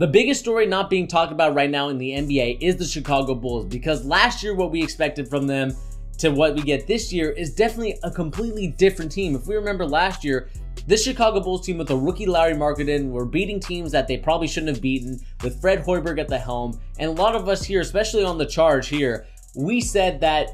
The biggest story not being talked about right now in the NBA is the Chicago Bulls, because last year what we expected from them to what we get this year is definitely a completely different team. If we remember last year, this Chicago Bulls team with a rookie Larry Markkanen were beating teams that they probably shouldn't have beaten with Fred Hoiberg at the helm. And a lot of us here, especially on the Charge here, we said that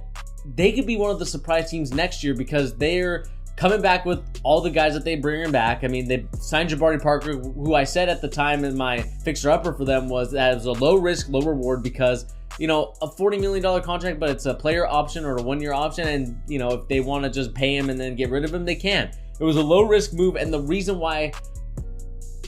they could be one of the surprise teams next year because they're coming back with all the guys that they bring back. I mean, they signed Jabari Parker, who I said at the time in my fixer-upper for them was that it was a low-risk, low-reward because, you know, a $40 million contract, but it's a player option or a one-year option, and, you know, if they want to just pay him and then get rid of him, they can. It was a low-risk move, and the reason why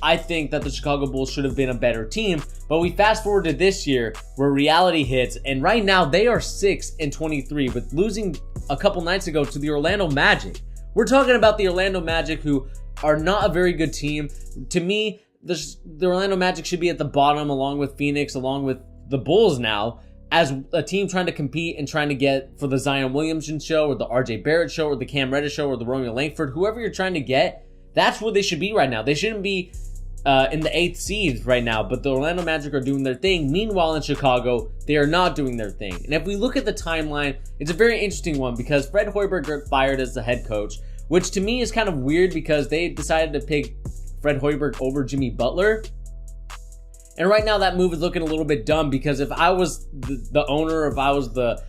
I think that the Chicago Bulls should have been a better team, but we fast forward to this year where reality hits, and right now they are 6-23 with losing a couple nights ago to the Orlando Magic. We're talking about the Orlando Magic, who are not a very good team. To me, the Orlando Magic should be at the bottom along with Phoenix, along with the Bulls now, as a team trying to compete and trying to get for the Zion Williamson show or the RJ Barrett show or the Cam Reddish show or the Romeo Langford, whoever you're trying to get, that's where they should be right now. They shouldn't be in the 8th seed right now, but the Orlando Magic are doing their thing. Meanwhile, in Chicago, they are not doing their thing. And if we look at the timeline, it's a very interesting one because Fred Hoiberg got fired as the head coach, which to me is kind of weird because they decided to pick Fred Hoiberg over Jimmy Butler. And right now that move is looking a little bit dumb because if I was the owner, if I was the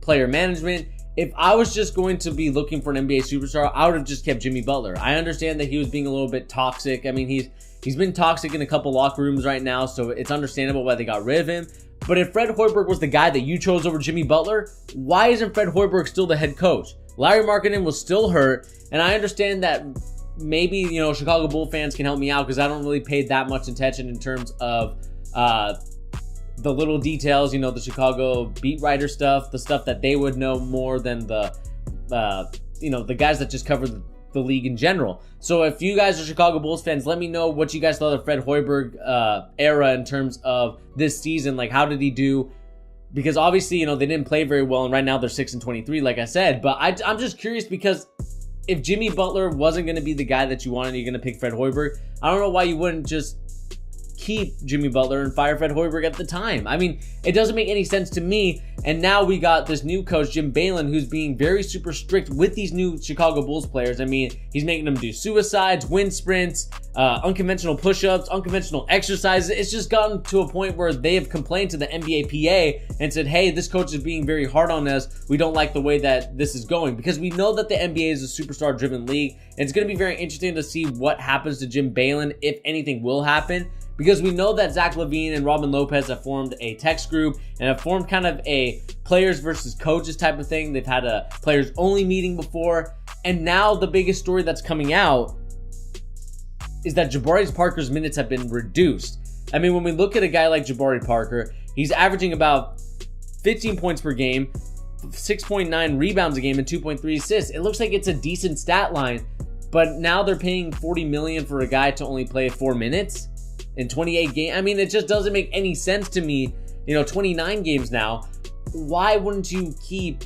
player management, if I was just going to be looking for an NBA superstar, I would have just kept Jimmy Butler. I understand that he was being a little bit toxic. I mean, he's been toxic in a couple locker rooms right now, so it's understandable why they got rid of him. But if Fred Hoiberg was the guy that you chose over Jimmy Butler, why isn't Fred Hoiberg still the head coach? Larry Markkanen was still hurt, and I understand that maybe, you know, Chicago Bull fans can help me out because I don't really pay that much attention in terms of the little details, you know, the Chicago beat writer stuff, the stuff that they would know more than the, you know, the guys that just cover the league in general. So if you guys are Chicago Bulls fans, let me know what you guys thought of Fred Hoiberg era in terms of this season. Like, how did he do? Because obviously, you know, they didn't play very well, and right now they're 6-23, like I said. But I'm just curious because if Jimmy Butler wasn't going to be the guy that you wanted, you're going to pick Fred Hoiberg. I don't know why you wouldn't just keep Jimmy Butler and fire Fred Hoiberg at the time. I mean, it doesn't make any sense to me. And now we got this new coach, Jim Balin, who's being very super strict with these new Chicago Bulls players. I mean, he's making them do suicides, wind sprints, unconventional push-ups, unconventional exercises. It's just gotten to a point where they have complained to the NBA PA and said, hey, this coach is being very hard on us. We don't like the way that this is going, because we know that the NBA is a superstar-driven league. And it's going to be very interesting to see what happens to Jim Balin, if anything will happen. Because we know that Zach LaVine and Robin Lopez have formed a text group and have formed kind of a players versus coaches type of thing. They've had a players only meeting before. And now the biggest story that's coming out is that Jabari Parker's minutes have been reduced. I mean, when we look at a guy like Jabari Parker, he's averaging about 15 points per game, 6.9 rebounds a game, and 2.3 assists. It looks like it's a decent stat line, but now they're paying $40 million for a guy to only play 4 minutes in 28 games. I mean, it just doesn't make any sense to me. You know, 29 games now. Why wouldn't you keep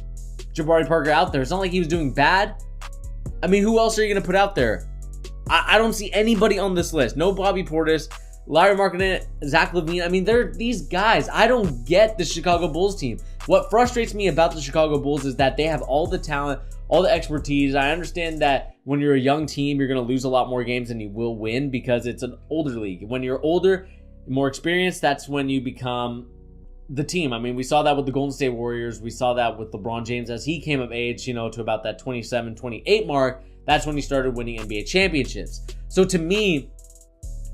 Jabari Parker out there? It's not like he was doing bad. I mean, who else are you going to put out there? I don't see anybody on this list. No Bobby Portis, Larry Markkanen, Zach LaVine. I mean, they're these guys. I don't get the Chicago Bulls team. What frustrates me about the Chicago Bulls is that they have all the talent, all the expertise. I understand that when you're a young team, you're going to lose a lot more games than you will win because it's an older league. When you're older, more experienced, that's when you become the team. I mean, we saw that with the Golden State Warriors. We saw that with LeBron James as he came of age, you know, to about that 27, 28 mark. That's when he started winning NBA championships. So to me,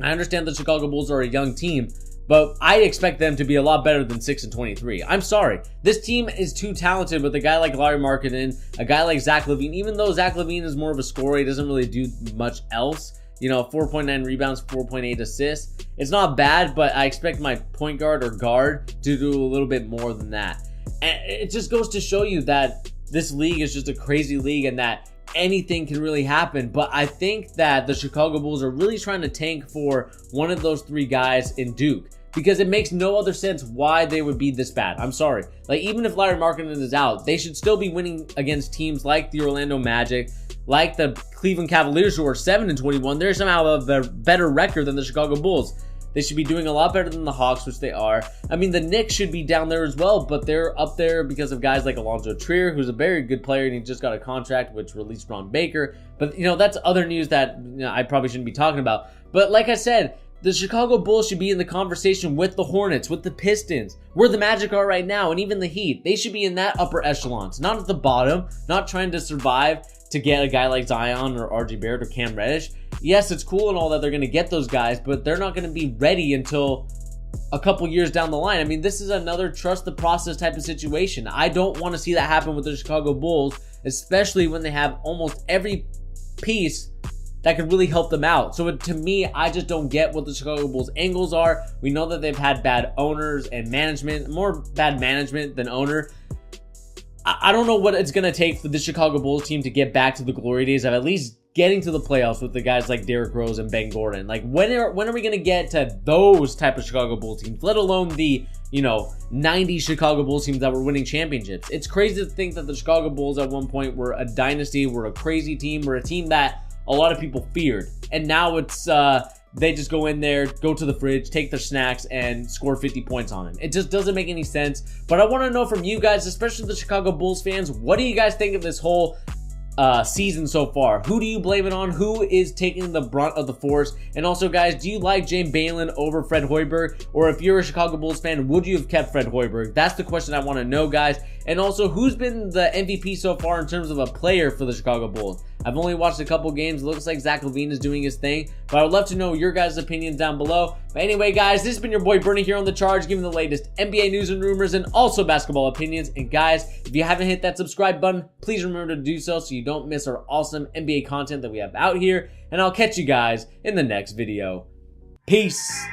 I understand the Chicago Bulls are a young team, but I expect them to be a lot better than 6-23. I'm sorry. This team is too talented with a guy like Larry Markkanen, a guy like Zach LaVine. Even though Zach LaVine is more of a scorer, he doesn't really do much else. You know, 4.9 rebounds, 4.8 assists. It's not bad, but I expect my point guard or guard to do a little bit more than that. And it just goes to show you that this league is just a crazy league and that anything can really happen. But I think that the Chicago Bulls are really trying to tank for one of those three guys in Duke, because it makes no other sense why they would be this bad. I'm sorry. Like, even if Larry Markkanen is out, they should still be winning against teams like the Orlando Magic, like the Cleveland Cavaliers, who are 7-21. They're somehow a better record than the Chicago Bulls. They should be doing a lot better than the Hawks, which they are. I mean, the Knicks should be down there as well, but they're up there because of guys like Alonzo Trier, who's a very good player, and he just got a contract which released Ron Baker. But, that's other news that I probably shouldn't be talking about. But like I said, the Chicago Bulls should be in the conversation with the Hornets, with the Pistons, where the Magic are right now, and even the Heat. They should be in that upper echelons, not at the bottom, not trying to survive to get a guy like Zion or RJ Barrett or Cam Reddish. Yes, it's cool and all that they're going to get those guys, but they're not going to be ready until a couple years down the line. I mean, this is another trust the process type of situation. I don't want to see that happen with the Chicago Bulls, especially when they have almost every piece that could really help them out. So to me, I just don't get what the Chicago Bulls angles are. We know that they've had bad owners and management, more bad management than owner. I don't know what it's going to take for the Chicago Bulls team to get back to the glory days of at least getting to the playoffs with the guys like Derrick Rose and Ben Gordon. Like, when are we going to get to those type of Chicago Bulls teams, let alone the 90 Chicago Bulls teams that were winning championships? It's crazy to think that the Chicago Bulls at one point were a dynasty, were a crazy team, were a team that a lot of people feared. And now it's they just go in there, go to the fridge, take their snacks, and score 50 points on them. It just doesn't make any sense. But I want to know from you guys, especially the Chicago Bulls fans, what do you guys think of this whole season so far? Who do you blame it on? Who is taking the brunt of the force? And also, guys, do you like Jane Balin over Fred Hoiberg? Or if you're a Chicago Bulls fan, would you have kept Fred Hoiberg? That's the question I want to know, guys. And also, who's been the MVP so far in terms of a player for the Chicago Bulls? I've only watched a couple games. It looks like Zach LaVine is doing his thing, but I would love to know your guys' opinions down below. But anyway, guys, this has been your boy Bernie here on The Charge, giving the latest NBA news and rumors and also basketball opinions. And guys, if you haven't hit that subscribe button, please remember to do so you don't miss our awesome NBA content that we have out here. And I'll catch you guys in the next video. Peace.